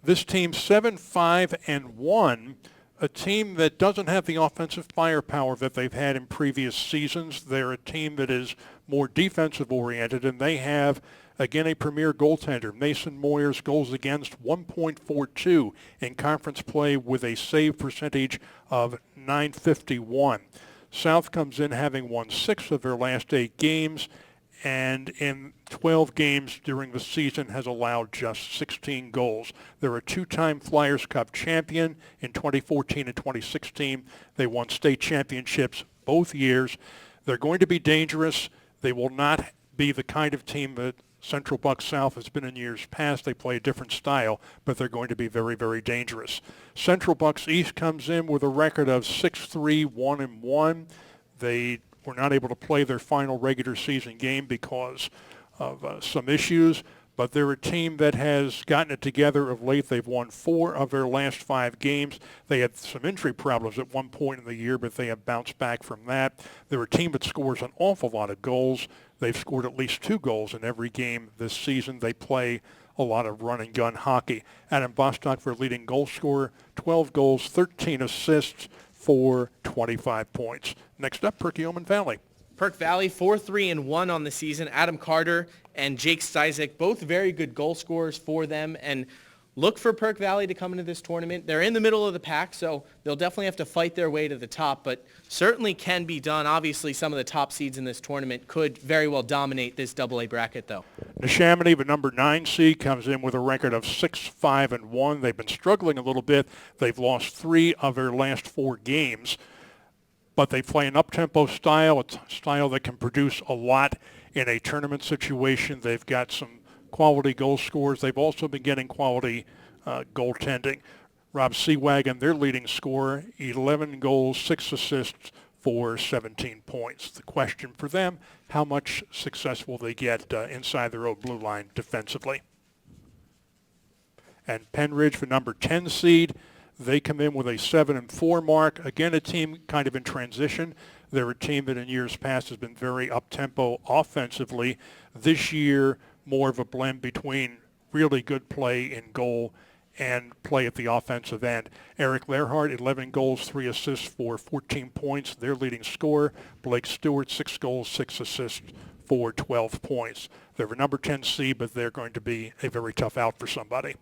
This team 7-5-1, a team that doesn't have the offensive firepower that they've had in previous seasons. They're a team that is more defensive oriented, and they have, again, a premier goaltender. Mason Moyers, goals against 1.42 in conference play with a save percentage of .951. South comes in having won 6 of their last 8 games, and in 12 games during the season has allowed just 16 goals. They're a 2-time Flyers Cup champion in 2014 and 2016. They won state championships both years. They're going to be dangerous. They will not be the kind of team that Central Bucks South has been in years past. They play a different style, but they're going to be very, very dangerous. Central Bucks East comes in with a record of 6-3-1-1. They were not able to play their final regular season game because of some issues, but they're a team that has gotten it together of late. They've won 4 of their last 5 games. They had some injury problems at one point in the year, but they have bounced back from that. They're a team that scores an awful lot of goals. They've scored at least 2 goals in every game this season. They play a lot of run-and-gun hockey. Adam Bostock, their leading goal scorer, 12 goals, 13 assists for 25 points. Next up, Perkiomen Valley. Perk Valley 4-3-1 on the season. Adam Carter and Jake Stizek, both very good goal scorers for them. And look for Perk Valley to come into this tournament. They're in the middle of the pack, so they'll definitely have to fight their way to the top, but certainly can be done. Obviously, some of the top seeds in this tournament could very well dominate this AA bracket, though. Neshaminy, the number 9 seed, comes in with a record of 6-5-1. They've been struggling a little bit. They've lost 3 of their last 4 games, but they play an up-tempo style, a style that can produce a lot in a tournament situation. They've got some quality goal scorers. They've also been getting quality goaltending. Rob Seawagon, their leading scorer, 11 goals, 6 assists for 17 points. The question for them, how much success will they get inside their own blue line defensively? And Penridge, the number 10 seed, they come in with a 7-4 mark. Again, a team kind of in transition. They're a team that in years past has been very up-tempo offensively. This year, more of a blend between really good play in goal and play at the offensive end. Eric Learhart, 11 goals, 3 assists for 14 points. Their leading scorer. Blake Stewart, 6 goals, 6 assists for 12 points. They're a number 10 seed, but they're going to be a very tough out for somebody.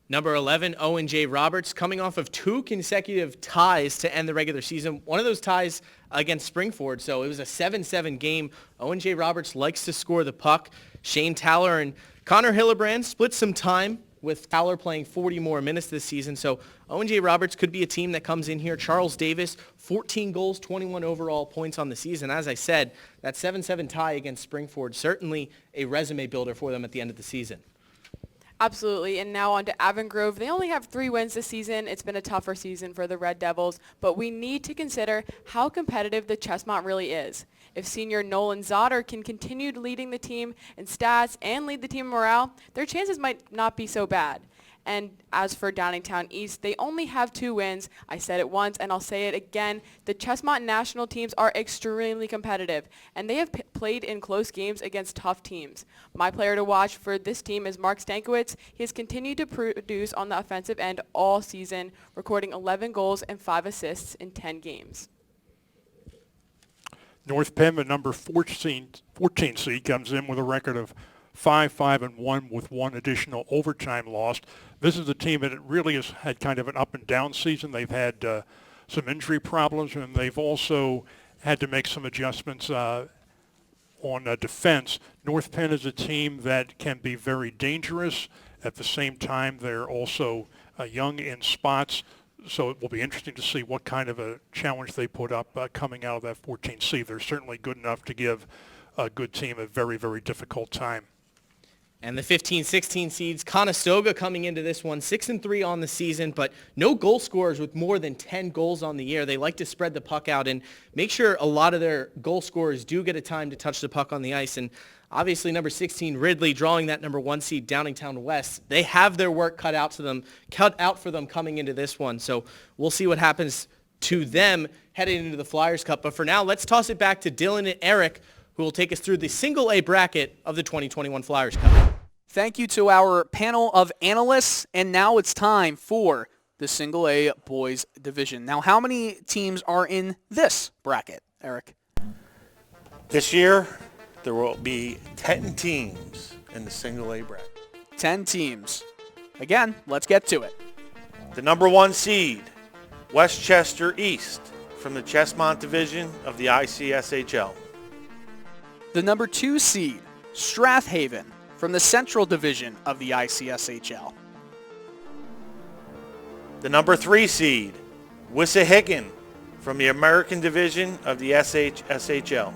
Number 11, Owen J. Roberts, coming off of 2 consecutive ties to end the regular season. One of those ties against Springford, so it was a 7-7 game. Owen J. Roberts likes to score the puck. Shane Towler and Connor Hillebrand split some time, with Towler playing 40 more minutes this season. So Owen J. Roberts could be a team that comes in here. Charles Davis, 14 goals, 21 overall points on the season. As I said, that 7-7 tie against Springford, certainly a resume builder for them at the end of the season. Absolutely. And now on to Avon Grove. They only have 3 wins this season. It's been a tougher season for the Red Devils, but we need to consider how competitive the Chestmont really is. If senior Nolan Zotter can continue leading the team in stats and lead the team in morale, their chances might not be so bad. And as for Downingtown East, they only have 2 wins. I said it once and I'll say it again. The Chestmont national teams are extremely competitive, and they have played in close games against tough teams. My player to watch for this team is Mark Stankiewicz. He has continued to produce on the offensive end all season, recording 11 goals and 5 assists in 10 games. North Penn, the number 14 seed, comes in with a record of 5-5-1 with 1 additional overtime loss. This is a team that really has had kind of an up and down season. They've had some injury problems, and they've also had to make some adjustments on defense. North Penn is a team that can be very dangerous. At the same time, they're also young in spots. So it will be interesting to see what kind of a challenge they put up coming out of that 14th seed. They're certainly good enough to give a good team a very, very difficult time. And the 15-16 seeds, Conestoga coming into this one 6-3 on the season, but no goal scorers with more than 10 goals on the year. They like to spread the puck out and make sure a lot of their goal scorers do get a time to touch the puck on the ice. And obviously number 16, Ridley, drawing that number 1 seed, Downingtown West. They have their work cut out for them coming into this one. So we'll see what happens to them heading into the Flyers Cup. But for now, let's toss it back to Dylan and Eric, who will take us through the single A bracket of the 2021 Flyers Cup. Thank you to our panel of analysts, and now it's time for the single A boys division. Now, how many teams are in this bracket, Eric? This year, there will be 10 teams in the single A bracket. 10 teams. Again, let's get to it. The number 1 seed, Westchester East, from the Chestmont Division of the ICSHL. The number 2 seed, Strathaven, from the Central Division of the ICSHL. The number 3 seed, Wissahickon, from the American Division of the SHL.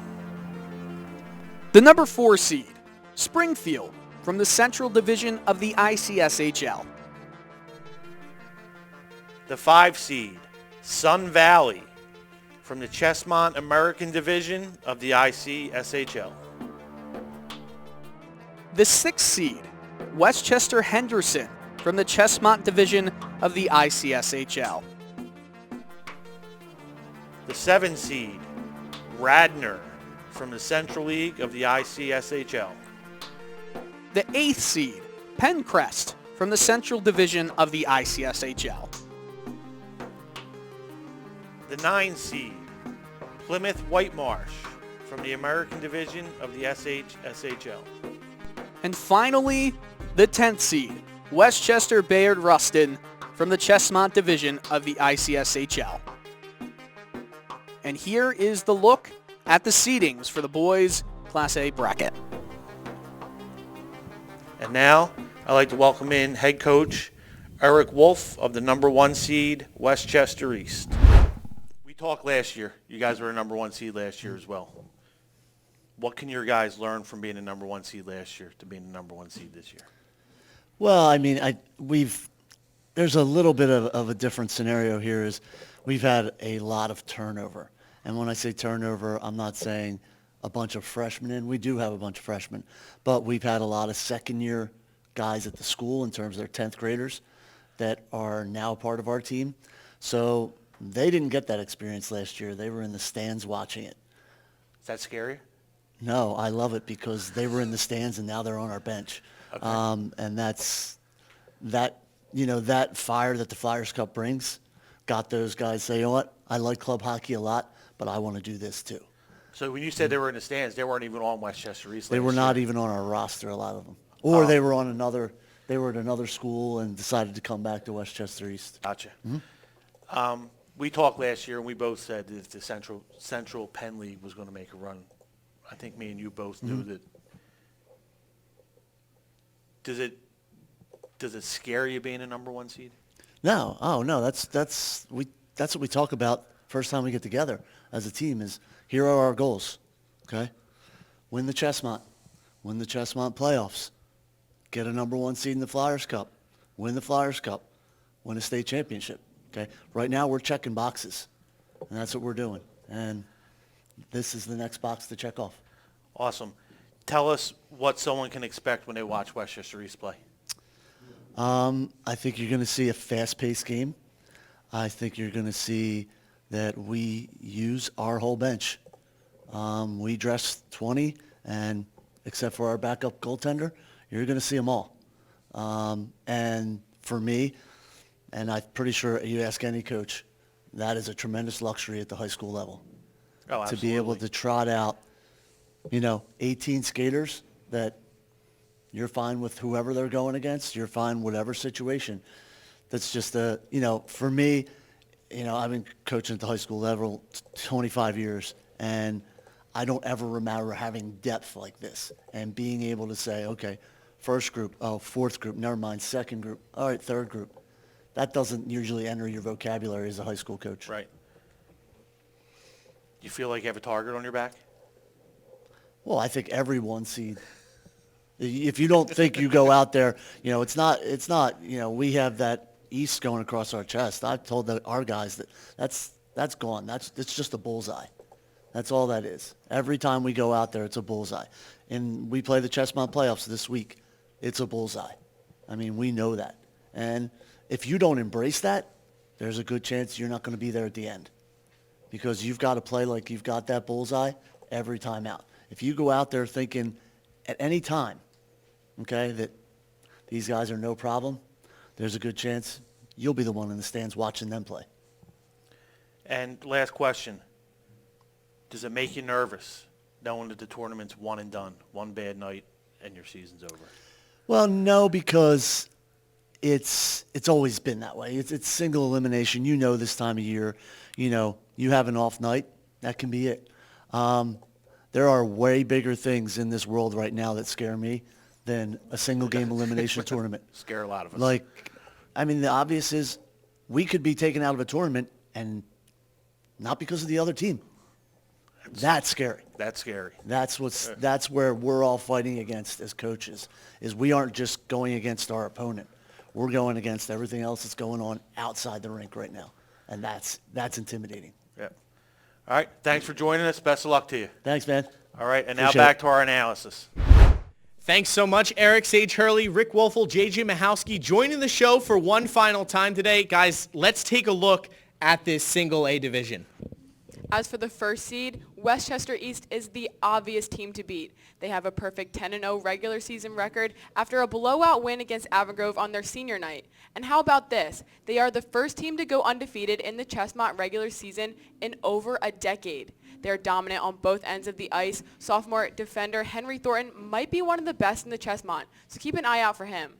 The number 4 seed, Springfield, from the Central Division of the ICSHL. The 5 seed, Sun Valley, from the Chestmont American Division of the ICSHL. The 6th seed, Westchester Henderson, from the Chestmont Division of the ICSHL. The 7 seed, Radnor, from the Central League of the ICSHL. The 8th seed, Pencrest, from the Central Division of the ICSHL. The 9 seed, Plymouth Whitemarsh, from the American Division of the SHL. And finally, the 10th seed, Westchester Bayard Rustin, from the Chestmont Division of the ICSHL. And here is the look at the seedings for the boys Class A bracket. And now, I'd like to welcome in head coach Eric Wolf of the number 1 seed, Westchester East. We talked last year. You guys were a number 1 seed last year as well. What can your guys learn from being a number 1 seed last year to being a number 1 seed this year? Well, I mean, there's a little bit of a different scenario here. Is we've had a lot of turnover, and when I say turnover, I'm not saying a bunch of freshmen in. We do have a bunch of freshmen, but we've had a lot of second-year guys at the school in terms of their 10th graders that are now part of our team. So they didn't get that experience last year. They were in the stands watching it. Is that scary? No, I love it because they were in the stands and now they're on our bench. Okay. And that's that fire that the Flyers Cup brings got those guys say, you know what, I like club hockey a lot, but I want to do this too. So when you said they were in the stands, they weren't even on Westchester East. They were not even on our roster, a lot of them. Or they were at another school and decided to come back to Westchester East. Gotcha. Mm-hmm. We talked last year and we both said that if the Central Penn League was going to make a run, I think me and you both knew that. Does it scare you being a number 1 seed? No. Oh no. That's what we talk about first time we get together as a team. Is here are our goals. Okay, win the Chestmont playoffs, get a number 1 seed in the Flyers Cup, win the Flyers Cup, win a state championship. Okay. Right now we're checking boxes, and that's what we're doing. And this is the next box to check off. Awesome. Tell us what someone can expect when they watch Westchester East play. I think you're going to see a fast-paced game. I think you're going to see that we use our whole bench. We dress 20, and except for our backup goaltender, you're going to see them all. And for me, and I'm pretty sure you ask any coach, that is a tremendous luxury at the high school level. Oh, to be able to trot out, 18 skaters that you're fine with whoever they're going against. You're fine whatever situation. That's just for me, I've been coaching at the high school level 25 years, and I don't ever remember having depth like this and being able to say, okay, first group, fourth group, never mind, second group, all right, third group. That doesn't usually enter your vocabulary as a high school coach. Right. You feel like you have a target on your back? Well, I think every 1 seed. If you don't think you go out there, it's not, we have that East going across our chest. I've told our guys that's gone. It's just a bullseye. That's all that is. Every time we go out there, it's a bullseye. And we play the Chestmont playoffs this week. It's a bullseye. I mean, we know that. And if you don't embrace that, there's a good chance you're not going to be there at the end, because you've got to play like you've got that bullseye every time out. If you go out there thinking at any time, okay, that these guys are no problem, there's a good chance you'll be the one in the stands watching them play. And last question. Does it make you nervous knowing that the tournament's one and done, one bad night, and your season's over? Well, no, because it's always been that way. It's single elimination. This time of year, you have an off night, that can be it. There are way bigger things in this world right now that scare me than a single game elimination tournament. Scare a lot of us. The obvious is we could be taken out of a tournament and not because of the other team. That's scary. That's scary. That's where we're all fighting against as coaches, is we aren't just going against our opponent. We're going against everything else that's going on outside the rink right now. And that's intimidating. Yeah. All right. Thanks for joining us. Best of luck to you. Thanks, man. All right. And Appreciate now back it. to our analysis. Thanks so much, Eric, Sage Hurley, Rick Wolfel, JJ Michalski joining the show for one final time today. Guys, let's take a look at this single A division. As for the first seed, Westchester East is the obvious team to beat. They have a perfect 10-0 regular season record after a blowout win against Avongrove on their senior night. And how about this? They are the first team to go undefeated in the Chestmont regular season in over a decade. They're dominant on both ends of the ice. Sophomore defender Henry Thornton might be one of the best in the Chestmont, so keep an eye out for him.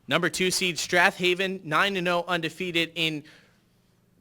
Number 2 seed Strathaven, 9-0 undefeated in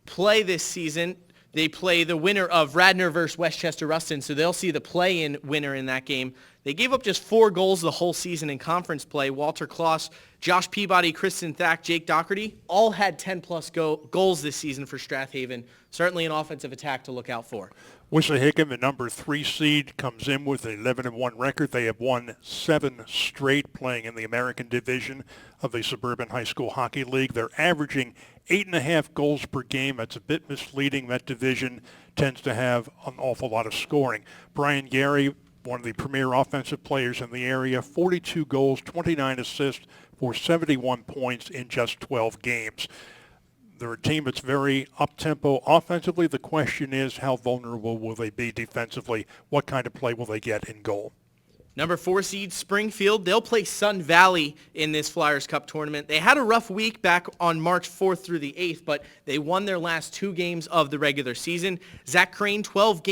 play this season. They play the winner of Radnor versus Westchester Ruston, so they'll see the play-in winner in that game. They gave up just 4 goals the whole season in conference play. Walter Kloss, Josh Peabody, Kristen Thack, Jake Doherty all had 10-plus goals this season for Strathaven. Certainly an offensive attack to look out for. Wissahickon, the number 3 seed, comes in with an 11-1 record. They have won 7 straight playing in the American Division of the Suburban High School Hockey League. They're averaging 8.5 goals per game. That's a bit misleading. That division tends to have an awful lot of scoring. Brian Gary, one of the premier offensive players in the area, 42 goals, 29 assists for 71 points in just 12 games. They're a team that's very up-tempo offensively. The question is, how vulnerable will they be defensively? What kind of play will they get in goal? Number 4 seed Springfield, they'll play Sun Valley in this Flyers Cup tournament. They had a rough week back on March 4th through the 8th, but they won their last 2 games of the regular season. Zach Crane, 12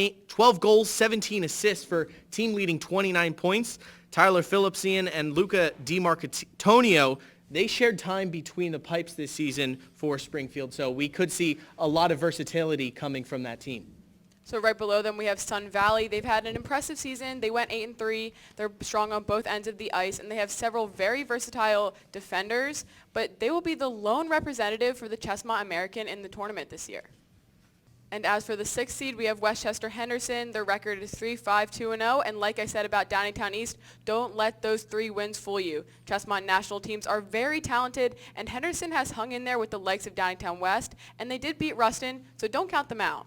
goals, 17 assists for team-leading 29 points. Tyler Phillipsian and Luca DiMarcantonio, they shared time between the pipes this season for Springfield, so we could see a lot of versatility coming from that team. So right below them, we have Sun Valley. They've had an impressive season. They went 8-3. They're strong on both ends of the ice, and they have several very versatile defenders, but they will be the lone representative for the Chestmont American in the tournament this year. And as for the 6th seed, we have Westchester Henderson. Their record is 3-5-2-0, and like I said about Downingtown East, don't let those 3 wins fool you. Chestmont national teams are very talented, and Henderson has hung in there with the likes of Downingtown West, and they did beat Ruston, so don't count them out.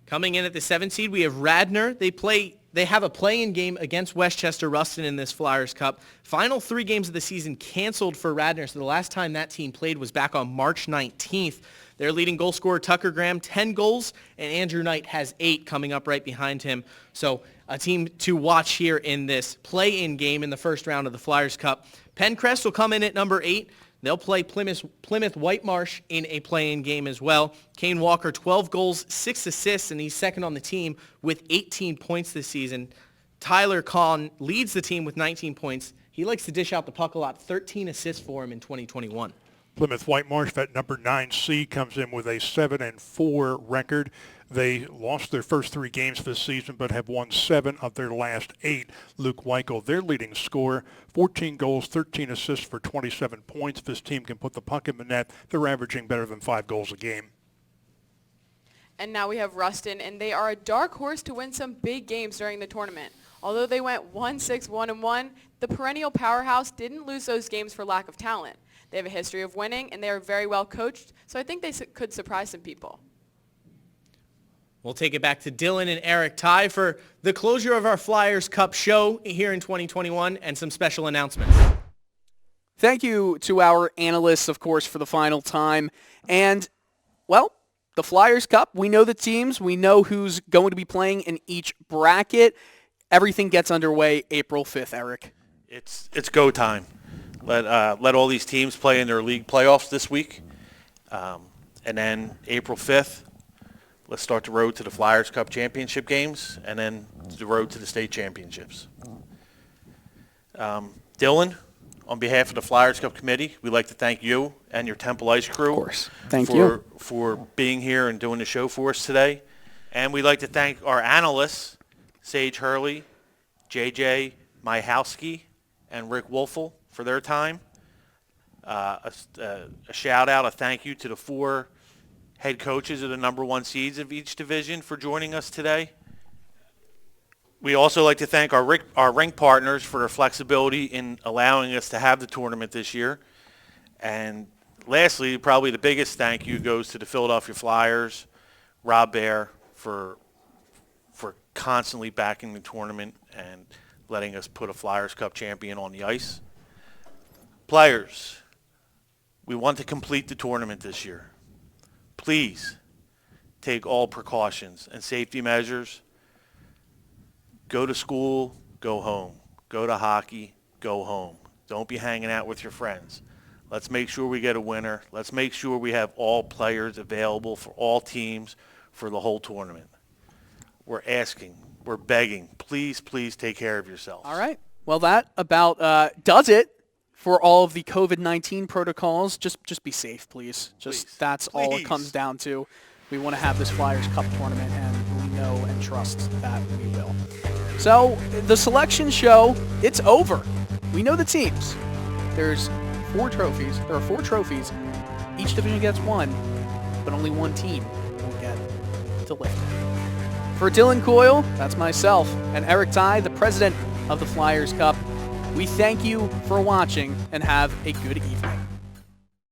Coming in at the 7th seed, we have Radnor. They play They have a play-in game against Westchester Ruston in this Flyers Cup. Final 3 games of the season canceled for Radnor, so the last time that team played was back on March 19th. Their leading goal scorer, Tucker Graham, 10 goals, and Andrew Knight has 8 coming up right behind him. So a team to watch here in this play-in game in the first round of the Flyers Cup. Pencrest will come in at number 8. They'll play Plymouth Whitemarsh in a play-in game as well. Kane Walker, 12 goals, 6 assists, and he's second on the team with 18 points this season. Tyler Kahn leads the team with 19 points. He likes to dish out the puck a lot, 13 assists for him in 2021. Plymouth Whitemarsh, that number 9 seed, comes in with a 7-4 record. They lost their first 3 games this season, but have won 7 of their last 8. Luke Weichel, their leading scorer, 14 goals, 13 assists for 27 points. If this team can put the puck in the net, they're averaging better than 5 goals a game. And now we have Ruston, and they are a dark horse to win some big games during the tournament. Although they went 1-6-1-1, the perennial powerhouse didn't lose those games for lack of talent. They have a history of winning, and they are very well coached, so I think they could surprise some people. We'll take it back to Dylan and Eric Ty for the closure of our Flyers Cup show here in 2021 and some special announcements. Thank you to our analysts, of course, for the final time. And, well, the Flyers Cup, we know the teams. We know who's going to be playing in each bracket. Everything gets underway April 5th, Eric. It's go time. Let all these teams play in their league playoffs this week. And then April 5th, let's start the road to the Flyers Cup championship games and then the road to the state championships. Dylan, on behalf of the Flyers Cup committee, we'd like to thank you and your Temple Ice crew. Of course. Thank you for being here and doing the show for us today. And we'd like to thank our analysts, Sage Hurley, JJ Myhowski, and Rick Wolfel for their time. A shout out, a thank you to the 4 head coaches of the number 1 seeds of each division for joining us today. We also like to thank our rink partners for their flexibility in allowing us to have the tournament this year. And lastly, probably the biggest thank you goes to the Philadelphia Flyers, Rob Baer, for constantly backing the tournament and letting us put a Flyers Cup champion on the ice. Players, we want to complete the tournament this year. Please take all precautions and safety measures. Go to school, go home. Go to hockey, go home. Don't be hanging out with your friends. Let's make sure we get a winner. Let's make sure we have all players available for all teams for the whole tournament. We're asking, we're begging, please take care of yourselves. All right. Well, that about does it for all of the COVID-19 protocols. Just be safe, please. That's all it comes down to. We want to have this Flyers Cup tournament, and we know and trust that we will. So the selection show, it's over. We know the teams. There's 4 trophies. There are 4 trophies. Each division gets 1, but only 1 team will get to lift it. For Dylan Coyle, that's myself, and Eric Ty, the president of the Flyers Cup, we thank you for watching and have a good evening.